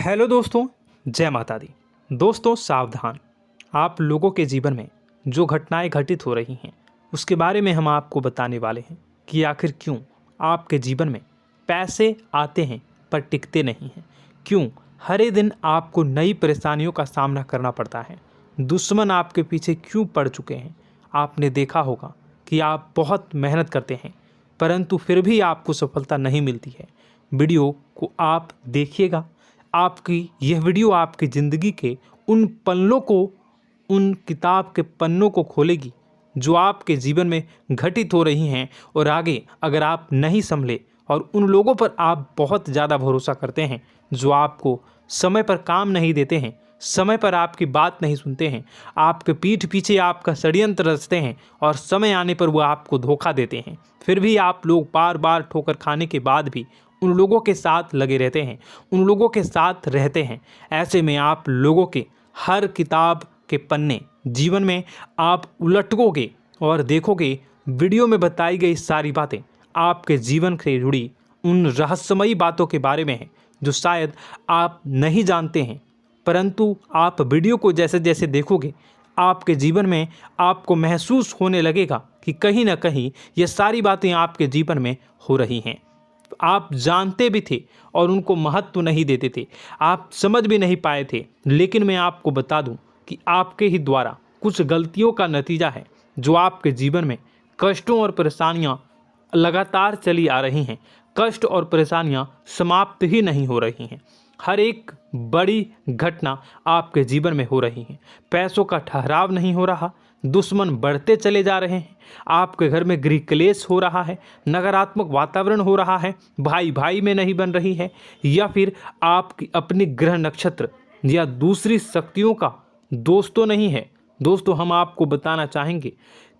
Hello दोस्तों, जय माता दी। दोस्तों सावधान, आप लोगों के जीवन में जो घटनाएं घटित हो रही हैं उसके बारे में हम आपको बताने वाले हैं कि आखिर क्यों आपके जीवन में पैसे आते हैं पर टिकते नहीं हैं। क्यों हर एक दिन आपको नई परेशानियों का सामना करना पड़ता है। दुश्मन आपके पीछे क्यों पड़ चुके हैं। आपने देखा होगा कि आप बहुत मेहनत करते हैं परंतु फिर भी आपको सफलता नहीं मिलती है। वीडियो को आप देखिएगा। आपकी यह वीडियो आपकी ज़िंदगी के उन पन्नों को, उन किताब के पन्नों को खोलेगी जो आपके जीवन में घटित हो रही हैं। और आगे अगर आप नहीं संभले और उन लोगों पर आप बहुत ज़्यादा भरोसा करते हैं जो आपको समय पर काम नहीं देते हैं, समय पर आपकी बात नहीं सुनते हैं, आपके पीठ पीछे आपका षड्यंत्र रचते हैं और समय आने पर वो आपको धोखा देते हैं, फिर भी आप लोग बार बार ठोकर खाने के बाद भी उन लोगों के साथ लगे रहते हैं, उन लोगों के साथ रहते हैं। ऐसे में आप लोगों के हर किताब के पन्ने जीवन में आप उलटोगे और देखोगे वीडियो में बताई गई सारी बातें आपके जीवन से जुड़ी उन रहस्यमयी बातों के बारे में हैं जो शायद आप नहीं जानते हैं। परंतु आप वीडियो को जैसे जैसे देखोगे आपके जीवन में आपको महसूस होने लगेगा कि कहीं ना कहीं ये सारी बातें आपके जीवन में हो रही हैं। आप जानते भी थे और उनको महत्व नहीं देते थे, आप समझ भी नहीं पाए थे। लेकिन मैं आपको बता दूं कि आपके ही द्वारा कुछ गलतियों का नतीजा है जो आपके जीवन में कष्टों और परेशानियां लगातार चली आ रही हैं। कष्ट और परेशानियां समाप्त ही नहीं हो रही हैं। हर एक बड़ी घटना आपके जीवन में हो रही है। पैसों का ठहराव नहीं हो रहा, दुश्मन बढ़ते चले जा रहे हैं, आपके घर में गृह क्लेश हो रहा है, नकारात्मक वातावरण हो रहा है, भाई भाई में नहीं बन रही है, या फिर आपकी अपनी ग्रह नक्षत्र या दूसरी शक्तियों का दोस्तों नहीं है। दोस्तों हम आपको बताना चाहेंगे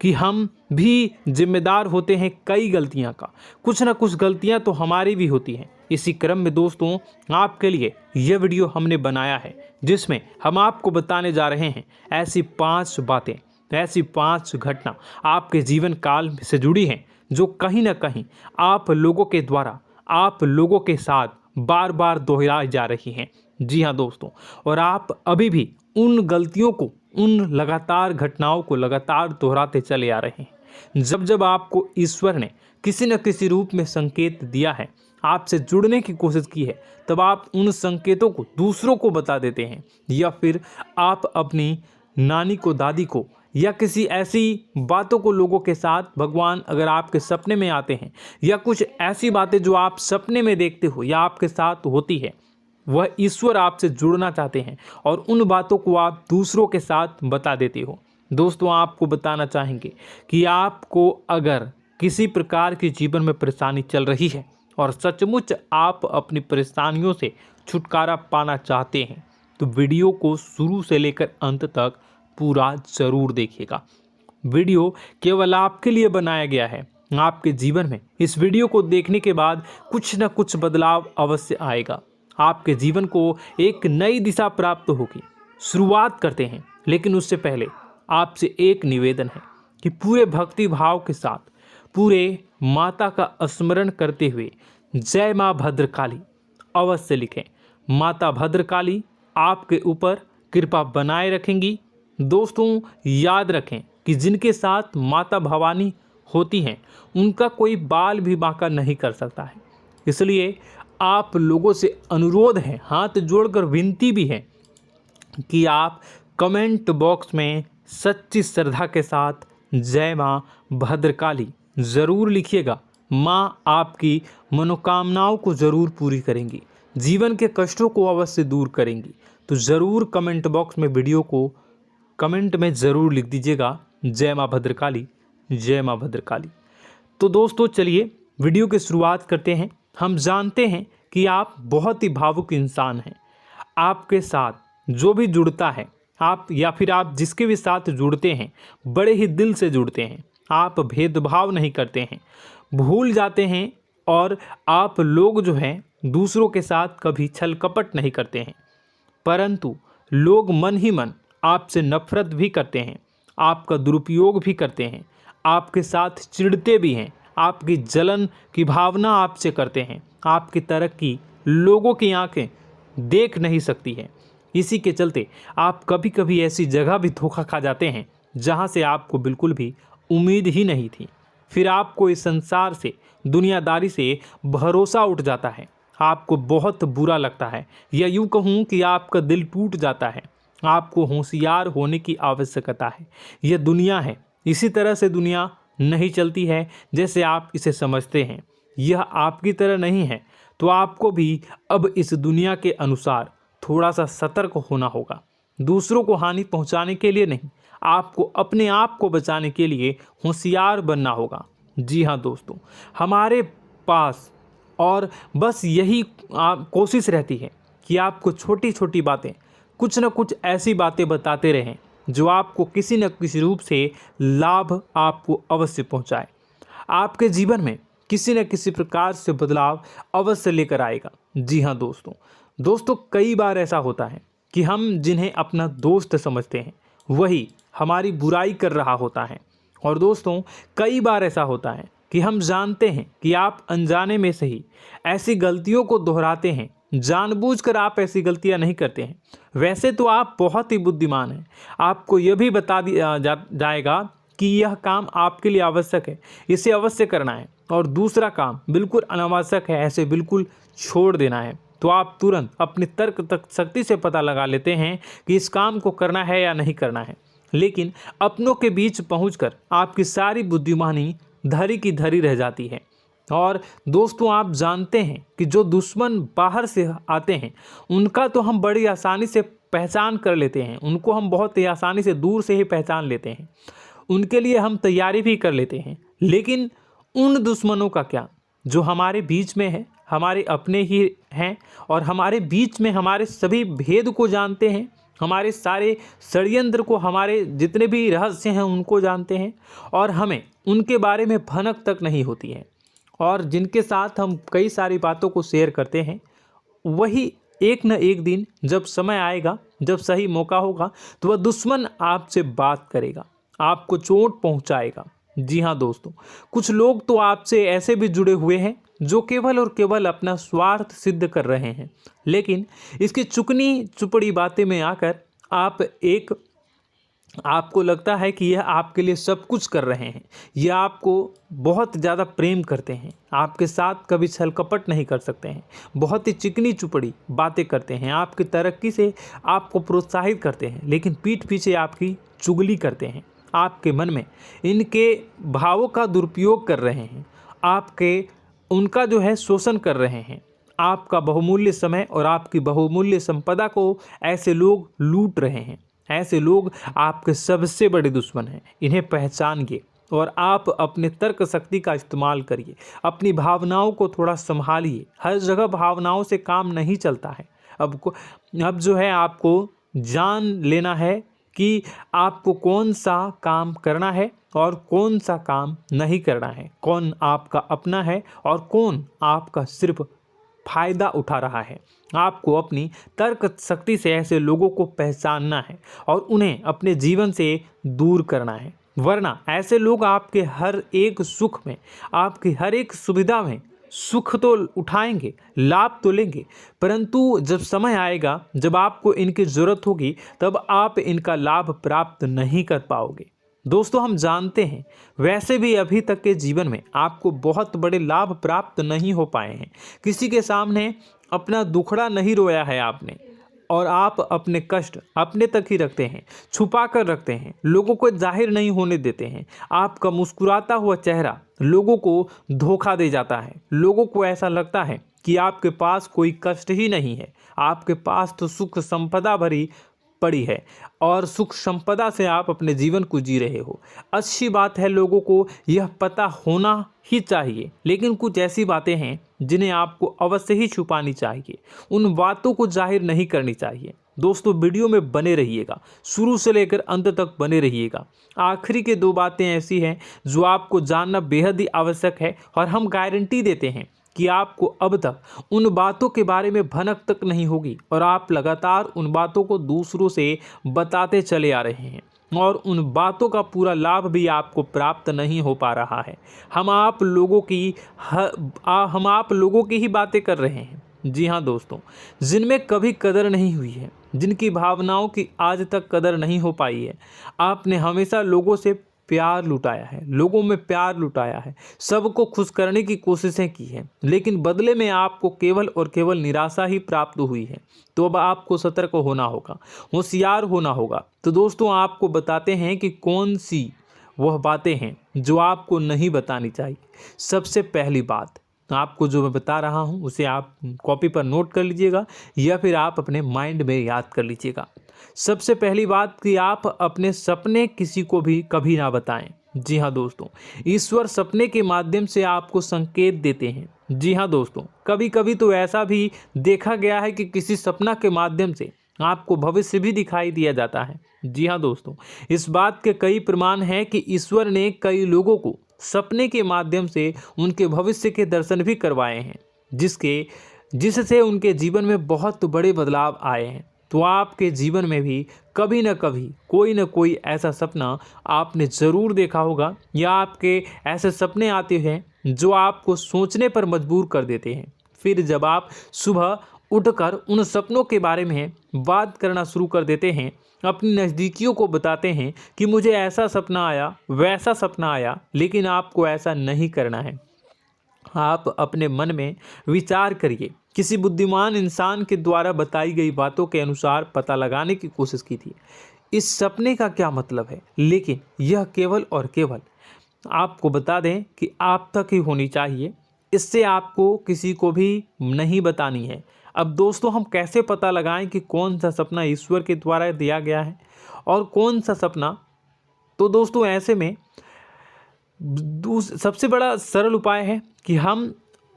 कि हम भी जिम्मेदार होते हैं कई गलतियां का, कुछ ना कुछ गलतियां तो हमारी भी होती हैं। इसी क्रम में दोस्तों आपके लिए यह वीडियो हमने बनाया है जिसमें हम आपको बताने जा रहे हैं ऐसी 5 बातें, ऐसी 5 घटना आपके जीवन काल से जुड़ी हैं जो कहीं ना कहीं आप लोगों के द्वारा आप लोगों के साथ बार बार दोहराई जा रही हैं। जी हाँ दोस्तों, और आप अभी भी उन गलतियों को, उन लगातार घटनाओं को लगातार दोहराते चले आ रहे हैं। जब जब आपको ईश्वर ने किसी न किसी रूप में संकेत दिया है, आपसे जुड़ने की कोशिश की है, तब आप उन संकेतों को दूसरों को बता देते हैं, या फिर आप अपनी नानी को, दादी को, या किसी ऐसी बातों को लोगों के साथ, भगवान अगर आपके सपने में आते हैं या कुछ ऐसी बातें जो आप सपने में देखते हो या आपके साथ होती है, वह ईश्वर आपसे जुड़ना चाहते हैं और उन बातों को आप दूसरों के साथ बता देते हो। दोस्तों आपको बताना चाहेंगे कि आपको अगर किसी प्रकार की जीवन में परेशानी चल रही है और सचमुच आप अपनी परेशानियों से छुटकारा पाना चाहते हैं तो वीडियो को शुरू से लेकर अंत तक पूरा ज़रूर देखिएगा। वीडियो केवल आपके लिए बनाया गया है। आपके जीवन में इस वीडियो को देखने के बाद कुछ न कुछ बदलाव अवश्य आएगा। आपके जीवन को एक नई दिशा प्राप्त होगी। शुरुआत करते हैं, लेकिन उससे पहले आपसे एक निवेदन है कि पूरे भक्ति भाव के साथ पूरे माता का स्मरण करते हुए जय माँ भद्रकाली अवश्य लिखें। माता भद्रकाली आपके ऊपर कृपा बनाए रखेंगी। दोस्तों याद रखें कि जिनके साथ माता भवानी होती हैं उनका कोई बाल भी बांका नहीं कर सकता है। इसलिए आप लोगों से अनुरोध है, हाथ जोड़कर विनती भी है कि आप कमेंट बॉक्स में सच्ची श्रद्धा के साथ जय माँ भद्रकाली ज़रूर लिखिएगा। माँ आपकी मनोकामनाओं को ज़रूर पूरी करेंगी, जीवन के कष्टों को अवश्य दूर करेंगी। तो ज़रूर कमेंट बॉक्स में वीडियो को कमेंट में ज़रूर लिख दीजिएगा जय माँ भद्रकाली, जय माँ भद्रकाली। तो दोस्तों चलिए वीडियो की शुरुआत करते हैं। हम जानते हैं कि आप बहुत ही भावुक इंसान हैं। आपके साथ जो भी जुड़ता है, आप या फिर आप जिसके भी साथ जुड़ते हैं बड़े ही दिल से जुड़ते हैं। आप भेदभाव नहीं करते हैं, भूल जाते हैं, और आप लोग जो हैं दूसरों के साथ कभी छल कपट नहीं करते हैं। परंतु लोग मन ही मन आपसे नफरत भी करते हैं, आपका दुरुपयोग भी करते हैं, आपके साथ चिढ़ते भी हैं, आपकी जलन की भावना आपसे करते हैं। आपकी तरक्की लोगों की आंखें देख नहीं सकती है। इसी के चलते आप कभी कभी ऐसी जगह भी धोखा खा जाते हैं जहां से आपको बिल्कुल भी उम्मीद ही नहीं थी। फिर आपको इस संसार से, दुनियादारी से भरोसा उठ जाता है। आपको बहुत बुरा लगता है, या यूँ कहूँ कि आपका दिल टूट जाता है। आपको होशियार होने की आवश्यकता है। यह दुनिया है, इसी तरह से दुनिया नहीं चलती है जैसे आप इसे समझते हैं। यह आपकी तरह नहीं है, तो आपको भी अब इस दुनिया के अनुसार थोड़ा सा सतर्क होना होगा। दूसरों को हानि पहुंचाने के लिए नहीं, आपको अपने आप को बचाने के लिए होशियार बनना होगा। जी हाँ दोस्तों, हमारे पास और बस यही कोशिश रहती है कि आपको छोटी छोटी बातें, कुछ न कुछ ऐसी बातें बताते रहें जो आपको किसी न किसी रूप से लाभ आपको अवश्य पहुंचाए, आपके जीवन में किसी न किसी प्रकार से बदलाव अवश्य लेकर आएगा। जी हाँ दोस्तों कई बार ऐसा होता है कि हम जिन्हें अपना दोस्त समझते हैं वही हमारी बुराई कर रहा होता है। और दोस्तों कई बार ऐसा होता है कि हम जानते हैं कि आप अनजाने में से ही ऐसी गलतियों को दोहराते हैं, जानबूझकर आप ऐसी गलतियां नहीं करते हैं। वैसे तो आप बहुत ही बुद्धिमान हैं, आपको यह भी बता दिया जाएगा कि यह काम आपके लिए आवश्यक है, इसे अवश्य करना है, और दूसरा काम बिल्कुल अनावश्यक है, ऐसे बिल्कुल छोड़ देना है। तो आप तुरंत अपनी तर्क शक्ति से पता लगा लेते हैं कि इस काम को करना है या नहीं करना है। लेकिन अपनों के बीच पहुंचकर आपकी सारी बुद्धिमानी धरी की धरी रह जाती है। और दोस्तों आप जानते हैं कि जो दुश्मन बाहर से आते हैं उनका तो हम बड़ी आसानी से पहचान कर लेते हैं, उनको हम बहुत ही आसानी से दूर से ही पहचान लेते हैं, उनके लिए हम तैयारी भी कर लेते हैं। लेकिन उन दुश्मनों का क्या जो हमारे बीच में है, हमारे अपने ही हैं, और हमारे बीच में हमारे सभी भेद को जानते हैं, हमारे सारे षड्यंत्र को, हमारे जितने भी रहस्य हैं उनको जानते हैं, और हमें उनके बारे में भनक तक नहीं होती है, और जिनके साथ हम कई सारी बातों को शेयर करते हैं, वही एक न एक दिन जब समय आएगा, जब सही मौका होगा, तो वह दुश्मन आपसे बात करेगा, आपको चोट पहुंचाएगा। जी हाँ दोस्तों, कुछ लोग तो आपसे ऐसे भी जुड़े हुए हैं जो केवल और केवल अपना स्वार्थ सिद्ध कर रहे हैं, लेकिन इसकी चुकनी चुपड़ी बातें में आकर आपको लगता है कि यह आपके लिए सब कुछ कर रहे हैं, यह आपको बहुत ज़्यादा प्रेम करते हैं, आपके साथ कभी छल कपट नहीं कर सकते हैं, बहुत ही चिकनी चुपड़ी बातें करते हैं, आपकी तरक्की से आपको प्रोत्साहित करते हैं, लेकिन पीठ पीछे आपकी चुगली करते हैं, आपके मन में इनके भावों का दुरुपयोग कर रहे हैं, उनका जो है शोषण कर रहे हैं, आपका बहुमूल्य समय और आपकी बहुमूल्य संपदा को ऐसे लोग लूट रहे हैं। ऐसे लोग आपके सबसे बड़े दुश्मन हैं, इन्हें पहचानिए और आप अपने तर्क शक्ति का इस्तेमाल करिए, अपनी भावनाओं को थोड़ा संभालिए। हर जगह भावनाओं से काम नहीं चलता है। अब जो है आपको जान लेना है कि आपको कौन सा काम करना है और कौन सा काम नहीं करना है, कौन आपका अपना है और कौन आपका सिर्फ फायदा उठा रहा है। आपको अपनी तर्क शक्ति से ऐसे लोगों को पहचानना है और उन्हें अपने जीवन से दूर करना है, वरना ऐसे लोग आपके हर एक सुख में, आपकी हर एक सुविधा में सुख तो उठाएंगे, लाभ तो लेंगे, परंतु जब समय आएगा, जब आपको इनकी ज़रूरत होगी, तब आप इनका लाभ प्राप्त नहीं कर पाओगे। दोस्तों हम जानते हैं, वैसे भी अभी तक के जीवन में आपको बहुत बड़े लाभ प्राप्त नहीं हो पाए हैं। किसी के सामने अपना दुखड़ा नहीं रोया है आपने, और आप अपने कष्ट अपने तक ही रखते हैं, छुपा कर रखते हैं, लोगों को जाहिर नहीं होने देते हैं। आपका मुस्कुराता हुआ चेहरा लोगों को धोखा दे जाता है। लोगों को ऐसा लगता है कि आपके पास कोई कष्ट ही नहीं है, आपके पास तो सुख संपदा भरी पड़ी है और सुख संपदा से आप अपने जीवन को जी रहे हो। अच्छी बात है, लोगों को यह पता होना ही चाहिए, लेकिन कुछ ऐसी बातें हैं जिन्हें आपको अवश्य ही छुपानी चाहिए, उन बातों को जाहिर नहीं करनी चाहिए। दोस्तों वीडियो में बने रहिएगा, शुरू से लेकर अंत तक बने रहिएगा। आखिरी के 2 बातें ऐसी हैं जो आपको जानना बेहद ही आवश्यक है, और हम गारंटी देते हैं कि आपको अब तक उन बातों के बारे में भनक तक नहीं होगी, और आप लगातार उन बातों को दूसरों से बताते चले आ रहे हैं, और उन बातों का पूरा लाभ भी आपको प्राप्त नहीं हो पा रहा है। हम आप लोगों की ही बातें कर रहे हैं, जी हाँ दोस्तों, जिनमें कभी कदर नहीं हुई है, जिनकी भावनाओं की आज तक कदर नहीं हो पाई है। आपने हमेशा लोगों से प्यार लुटाया है, लोगों में प्यार लुटाया है, सबको खुश करने की कोशिशें की हैं, लेकिन बदले में आपको केवल और केवल निराशा ही प्राप्त हुई है। तो अब आपको सतर्क होना होगा, होशियार होना होगा। तो दोस्तों, आपको बताते हैं कि कौन सी वह बातें हैं जो आपको नहीं बतानी चाहिए। सबसे पहली बात, आपको जो मैं बता रहा हूं उसे आप कॉपी पर नोट कर लीजिएगा या फिर आप अपने माइंड में याद कर लीजिएगा। सबसे पहली बात कि आप अपने सपने किसी को भी कभी ना बताएं। जी हाँ दोस्तों, ईश्वर सपने के माध्यम से आपको संकेत देते हैं। जी हाँ दोस्तों, कभी कभी तो ऐसा भी देखा गया है कि किसी सपना के माध्यम से आपको भविष्य भी दिखाई दिया जाता है। जी हाँ दोस्तों, इस बात के कई प्रमाण हैं कि ईश्वर ने कई लोगों को सपने के माध्यम से उनके भविष्य के दर्शन भी करवाए हैं, जिससे उनके जीवन में बहुत बड़े बदलाव आए हैं। तो आपके जीवन में भी कभी न कभी कोई न कोई ऐसा सपना आपने ज़रूर देखा होगा, या आपके ऐसे सपने आते हैं जो आपको सोचने पर मजबूर कर देते हैं। फिर जब आप सुबह उठकर उन सपनों के बारे में बात करना शुरू कर देते हैं, अपनी नज़दीकियों को बताते हैं कि मुझे ऐसा सपना आया, वैसा सपना आया, लेकिन आपको ऐसा नहीं करना है। आप अपने मन में विचार करिए। किसी बुद्धिमान इंसान के द्वारा बताई गई बातों के अनुसार पता लगाने की कोशिश की थी इस सपने का क्या मतलब है, लेकिन यह केवल और केवल आपको बता दें कि आप तक ही होनी चाहिए। इससे आपको किसी को भी नहीं बतानी है। अब दोस्तों, हम कैसे पता लगाएं कि कौन सा सपना ईश्वर के द्वारा दिया गया है और कौन सा सपना? तो दोस्तों, ऐसे में सबसे बड़ा सरल उपाय है कि हम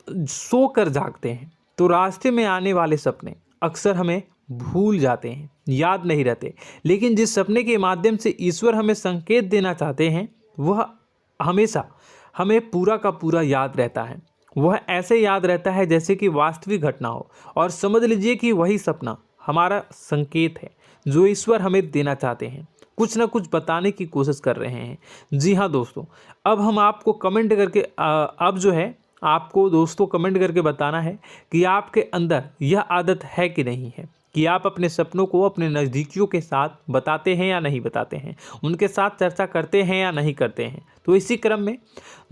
सोकर जागते हैं तो रास्ते में आने वाले सपने अक्सर हमें भूल जाते हैं, याद नहीं रहते। लेकिन जिस सपने के माध्यम से ईश्वर हमें संकेत देना चाहते हैं वह हमेशा हमें पूरा का पूरा याद रहता है। वह ऐसे याद रहता है जैसे कि वास्तविक घटना हो, और समझ लीजिए कि वही सपना हमारा संकेत है जो ईश्वर हमें देना चाहते हैं, कुछ ना कुछ बताने की कोशिश कर रहे हैं। जी हाँ दोस्तों, अब हम आपको कमेंट करके अब जो है आपको दोस्तों कमेंट करके बताना है कि आपके अंदर यह आदत है कि नहीं है, कि आप अपने सपनों को अपने नज़दीकियों के साथ बताते हैं या नहीं बताते हैं, उनके साथ चर्चा करते हैं या नहीं करते हैं। तो इसी क्रम में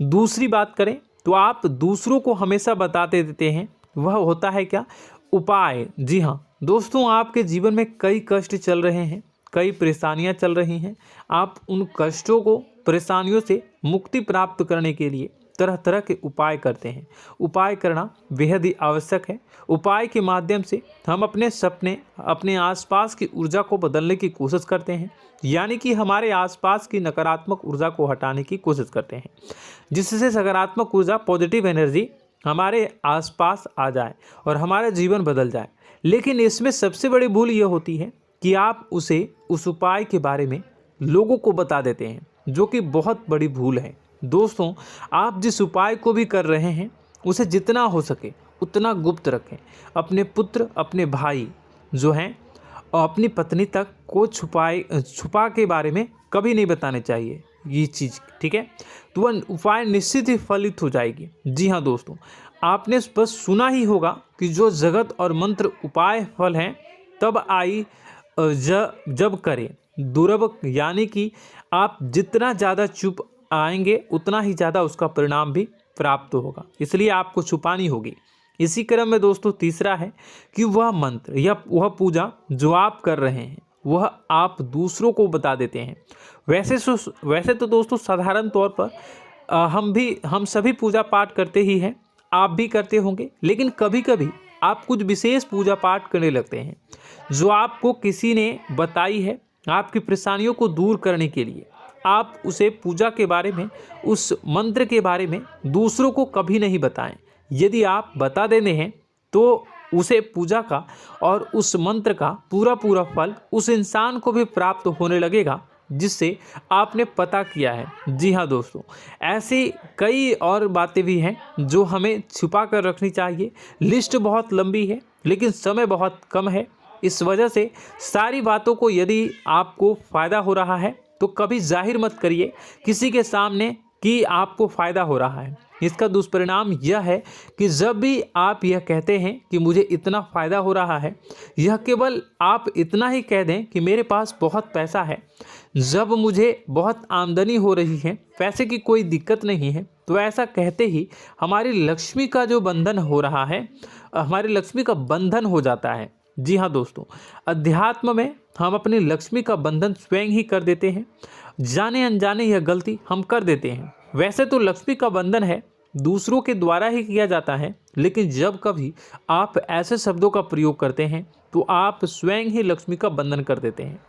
दूसरी बात करें तो आप दूसरों को हमेशा बताते देते हैं, वह होता है क्या? उपाय। जी हाँ दोस्तों, आपके जीवन में कई कष्ट चल रहे हैं, कई परेशानियां चल रही हैं। आप उन कष्टों को, परेशानियों से मुक्ति प्राप्त करने के लिए तरह तरह के उपाय करते हैं। उपाय करना बेहद ही आवश्यक है। उपाय के माध्यम से हम अपने सपने, अपने आसपास की ऊर्जा को बदलने की कोशिश करते हैं, यानी कि हमारे आसपास की नकारात्मक ऊर्जा को हटाने की कोशिश करते हैं, जिससे सकारात्मक ऊर्जा, पॉजिटिव एनर्जी हमारे आसपास आ जाए और हमारा जीवन बदल जाए। लेकिन इसमें सबसे बड़ी भूल यह होती है कि आप उस उपाय के बारे में लोगों को बता देते हैं, जो कि बहुत बड़ी भूल है। दोस्तों, आप जिस उपाय को भी कर रहे हैं उसे जितना हो सके उतना गुप्त रखें। अपने पुत्र, अपने भाई जो हैं और अपनी पत्नी तक को छुपा के बारे में कभी नहीं बताने चाहिए ये चीज़, ठीक है? तो वह उपाय निश्चित ही फलित हो जाएगी। जी हाँ दोस्तों, आपने बस सुना ही होगा कि जो जगत और मंत्र उपाय फल हैं तब आई जब करें दुर्लभ, यानी कि आप जितना ज़्यादा चुप आएंगे उतना ही ज़्यादा उसका परिणाम भी प्राप्त होगा, इसलिए आपको छुपानी होगी। इसी क्रम में दोस्तों तीसरा है कि वह मंत्र या वह पूजा जो आप कर रहे हैं वह आप दूसरों को बता देते हैं। वैसे तो दोस्तों साधारण तौर पर हम सभी पूजा पाठ करते ही हैं, आप भी करते होंगे, लेकिन कभी कभी आप कुछ विशेष पूजा पाठ करने लगते हैं जो आपको किसी ने बताई है आपकी परेशानियों को दूर करने के लिए। आप उसे पूजा के बारे में, उस मंत्र के बारे में दूसरों को कभी नहीं बताएं। यदि आप बता देते हैं तो उसे पूजा का और उस मंत्र का पूरा फल उस इंसान को भी प्राप्त होने लगेगा जिससे आपने पता किया है। जी हाँ दोस्तों, ऐसी कई और बातें भी हैं जो हमें छुपा कर रखनी चाहिए। लिस्ट बहुत लंबी है लेकिन समय बहुत कम है, इस वजह से सारी बातों को यदि आपको फ़ायदा हो रहा है तो कभी जाहिर मत करिए, किसी के सामने कि आपको फ़ायदा हो रहा है। इसका दुष्परिणाम यह है कि जब भी आप यह कहते हैं कि मुझे इतना फ़ायदा हो रहा है, यह केवल आप इतना ही कह दें कि मेरे पास बहुत पैसा है, जब मुझे बहुत आमदनी हो रही है, पैसे की कोई दिक्कत नहीं है, तो ऐसा कहते ही हमारी लक्ष्मी का जो बंधन हो रहा है, हमारी लक्ष्मी का बंधन हो जाता है। जी हाँ दोस्तों, अध्यात्म में हम अपनी लक्ष्मी का बंधन स्वयं ही कर देते हैं। जाने अनजाने यह गलती हम कर देते हैं। वैसे तो लक्ष्मी का बंधन है दूसरों के द्वारा ही किया जाता है, लेकिन जब कभी आप ऐसे शब्दों का प्रयोग करते हैं तो आप स्वयं ही लक्ष्मी का बंधन कर देते हैं।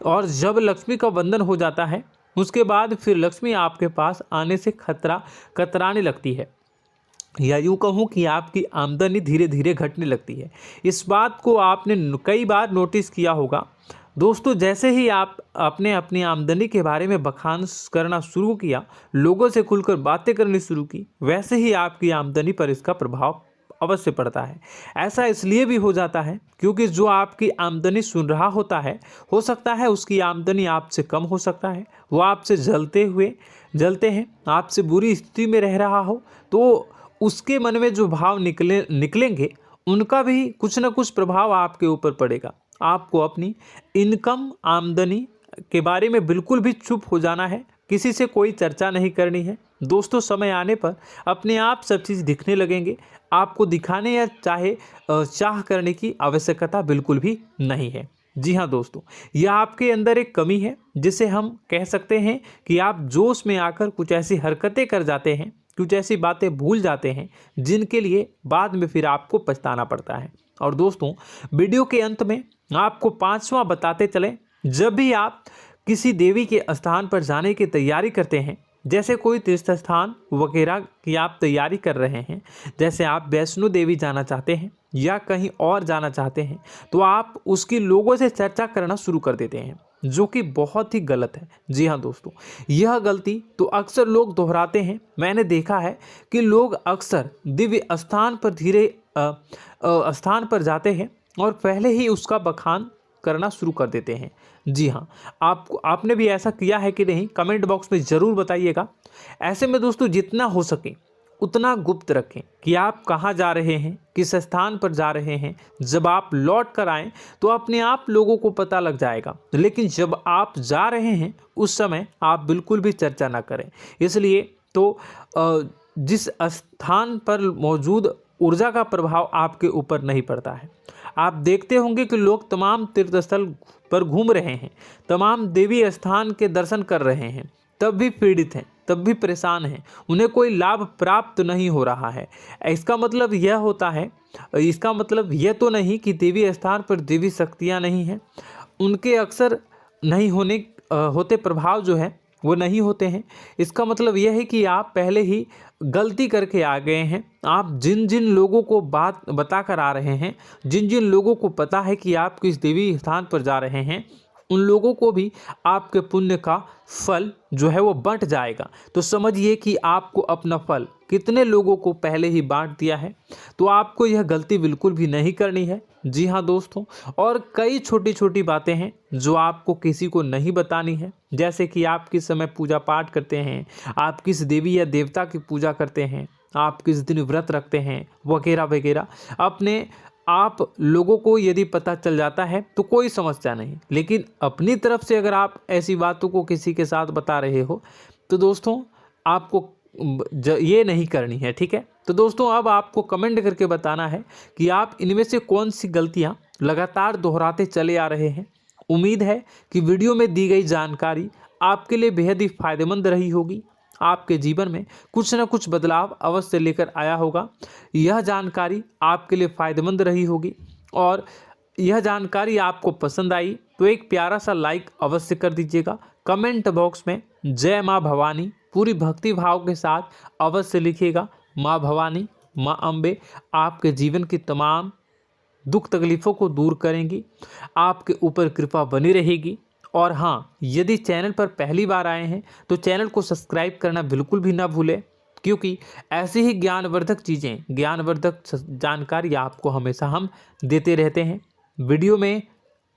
और जब लक्ष्मी का बंधन हो जाता है, उसके बाद फिर लक्ष्मी आपके पास आने से कतराने लगती है, या यूँ कहूँ कि आपकी आमदनी धीरे धीरे घटने लगती है। इस बात को आपने कई बार नोटिस किया होगा दोस्तों। जैसे ही आपने अपनी आमदनी के बारे में बखान करना शुरू किया, लोगों से खुलकर बातें करनी शुरू की, वैसे ही आपकी आमदनी पर इसका प्रभाव अवश्य पड़ता है। ऐसा इसलिए भी हो जाता है क्योंकि जो आपकी आमदनी सुन रहा होता है, हो सकता है उसकी आमदनी आपसे कम हो सकता है, वो आपसे जलते हैं, आपसे बुरी स्थिति में रह रहा हो, तो उसके मन में जो भाव निकलेंगे, उनका भी कुछ न कुछ प्रभाव आपके ऊपर पड़ेगा। आपको अपनी इनकम, आमदनी के बारे में बिल्कुल भी चुप हो जाना है, किसी से कोई चर्चा नहीं करनी है दोस्तों। समय आने पर अपने आप सब चीज़ दिखने लगेंगे। आपको दिखाने या चाह करने की आवश्यकता बिल्कुल भी नहीं है। जी हाँ दोस्तों, यह आपके अंदर एक कमी है, जिसे हम कह सकते हैं कि आप जोश में आकर कुछ ऐसी हरकतें कर जाते हैं, कुछ ऐसी बातें भूल जाते हैं जिनके लिए बाद में फिर आपको पछताना पड़ता है। और दोस्तों, वीडियो के अंत में आपको 5वां बताते चलें, जब भी आप किसी देवी के स्थान पर जाने की तैयारी करते हैं, जैसे कोई तीर्थ स्थान वगैरह की आप तैयारी कर रहे हैं, जैसे आप वैष्णो देवी जाना चाहते हैं या कहीं और जाना चाहते हैं, तो आप उसकी लोगों से चर्चा करना शुरू कर देते हैं, जो कि बहुत ही गलत है। जी हाँ दोस्तों, यह गलती तो अक्सर लोग दोहराते हैं। मैंने देखा है कि लोग अक्सर दिव्य स्थान पर जाते हैं और पहले ही उसका बखान करना शुरू कर देते हैं। जी हाँ, आपने भी ऐसा किया है कि नहीं, कमेंट बॉक्स में ज़रूर बताइएगा। ऐसे में दोस्तों, जितना हो सके उतना गुप्त रखें कि आप कहाँ जा रहे हैं, किस स्थान पर जा रहे हैं। जब आप लौट कर आएँ तो अपने आप लोगों को पता लग जाएगा, लेकिन जब आप जा रहे हैं उस समय आप बिल्कुल भी चर्चा ना करें। इसलिए तो जिस स्थान पर मौजूद ऊर्जा का प्रभाव आपके ऊपर नहीं पड़ता है। आप देखते होंगे कि लोग तमाम तीर्थ स्थल पर घूम रहे हैं, तमाम देवी स्थान के दर्शन कर रहे हैं, तब भी पीड़ित हैं, तब भी परेशान हैं, उन्हें कोई लाभ प्राप्त नहीं हो रहा है। इसका मतलब यह तो नहीं कि देवी स्थान पर देवी शक्तियाँ नहीं हैं, उनके अक्सर नहीं होते प्रभाव जो है वो नहीं होते हैं। इसका मतलब यह है कि आप पहले ही गलती करके आ गए हैं। आप जिन जिन लोगों को बात बता कर आ रहे हैं, जिन जिन लोगों को पता है कि आप किस देवी स्थान पर जा रहे हैं, उन लोगों को भी आपके पुण्य का फल जो है वो बंट जाएगा। तो समझिए कि आपको अपना फल कितने लोगों को पहले ही बांट दिया है। तो आपको यह गलती बिल्कुल भी नहीं करनी है। जी हाँ दोस्तों, और कई छोटी छोटी बातें हैं जो आपको किसी को नहीं बतानी है, जैसे कि आप किस समय पूजा पाठ करते हैं, आप किस देवी या देवता की पूजा करते हैं, आप किस दिन व्रत रखते हैं, वगैरह वगैरह। अपने आप लोगों को यदि पता चल जाता है तो कोई समस्या नहीं, लेकिन अपनी तरफ से अगर आप ऐसी बातों को किसी के साथ बता रहे हो तो दोस्तों आपको ये नहीं करनी है, ठीक है। तो दोस्तों, अब आपको कमेंट करके बताना है कि आप इनमें से कौन सी गलतियां लगातार दोहराते चले आ रहे हैं। उम्मीद है कि वीडियो में दी गई जानकारी आपके लिए बेहद ही फायदेमंद रही होगी, आपके जीवन में कुछ न कुछ बदलाव अवश्य लेकर आया होगा। यह जानकारी आपके लिए फ़ायदेमंद रही होगी और यह जानकारी आपको पसंद आई तो एक प्यारा सा लाइक अवश्य कर दीजिएगा। कमेंट बॉक्स में जय माँ भवानी पूरी भक्ति भाव के साथ अवश्य लिखिएगा। माँ भवानी, माँ अम्बे आपके जीवन की तमाम दुख तकलीफ़ों को दूर करेंगी, आपके ऊपर कृपा बनी रहेगी। और हाँ, यदि चैनल पर पहली बार आए हैं तो चैनल को सब्सक्राइब करना बिल्कुल भी ना भूलें, क्योंकि ऐसी ही ज्ञानवर्धक चीज़ें, ज्ञानवर्धक जानकारी आपको हमेशा हम देते रहते हैं। वीडियो में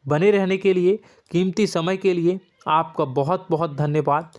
बने रहने के लिए, कीमती समय के लिए आपका बहुत बहुत धन्यवाद।